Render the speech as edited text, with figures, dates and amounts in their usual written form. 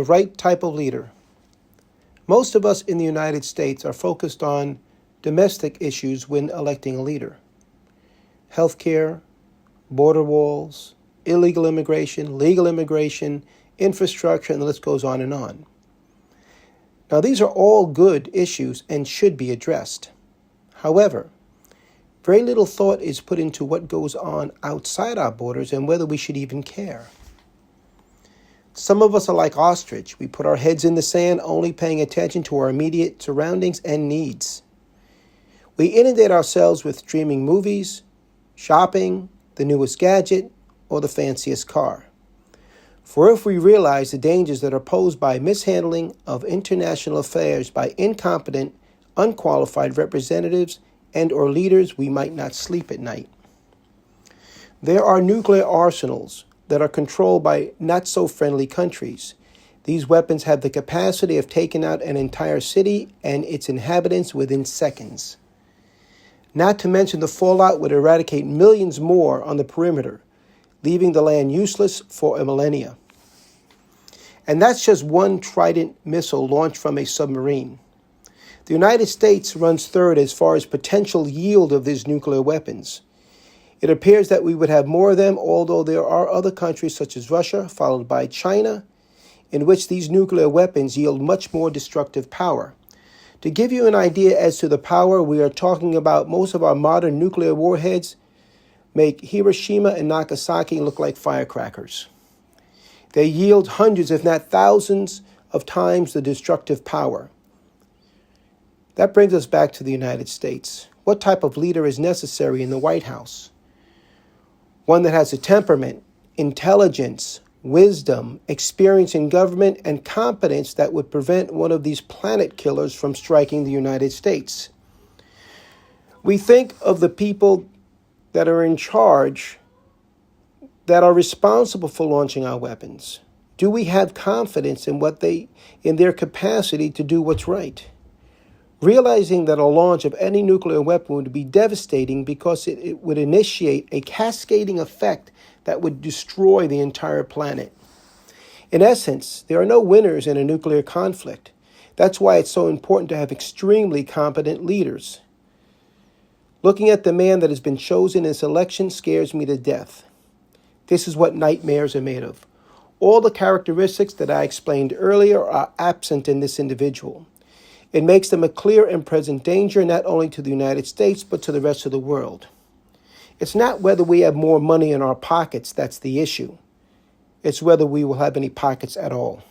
The right type of leader. Most of us in the United States are focused on domestic issues when electing a leader. Healthcare, border walls, illegal immigration, legal immigration, infrastructure, and the list goes on and on. Now, these are all good issues and should be addressed. However, very little thought is put into what goes on outside our borders and whether we should even care. Some of us are like ostrich. We put our heads in the sand, only paying attention to our immediate surroundings and needs. We inundate ourselves with streaming movies, shopping, the newest gadget, or the fanciest car. For if we realize the dangers that are posed by mishandling of international affairs by incompetent, unqualified representatives and or leaders, we might not sleep at night. There are nuclear arsenals that are controlled by not-so-friendly countries. These weapons have the capacity of taking out an entire city and its inhabitants within seconds. Not to mention the fallout would eradicate millions more on the perimeter, leaving the land useless for a millennia. And that's just one Trident missile launched from a submarine. The United States runs third as far as potential yield of these nuclear weapons. It appears that we would have more of them, although there are other countries such as Russia, followed by China, in which these nuclear weapons yield much more destructive power. To give you an idea as to the power we are talking about, most of our modern nuclear warheads make Hiroshima and Nagasaki look like firecrackers. They yield hundreds, if not thousands, of times the destructive power. That brings us back to the United States. What type of leader is necessary in the White House? One that has a temperament, intelligence, wisdom, experience in government, and competence that would prevent one of these planet killers from striking the United States. We think of the people that are in charge, that are responsible for launching our weapons. Do we have confidence in their capacity to do what's right? Realizing that a launch of any nuclear weapon would be devastating because it would initiate a cascading effect that would destroy the entire planet. In essence, there are no winners in a nuclear conflict. That's why it's so important to have extremely competent leaders. Looking at the man that has been chosen in this election scares me to death. This is what nightmares are made of. All the characteristics that I explained earlier are absent in this individual. It makes them a clear and present danger not only to the United States, but to the rest of the world. It's not whether we have more money in our pockets that's the issue. It's whether we will have any pockets at all.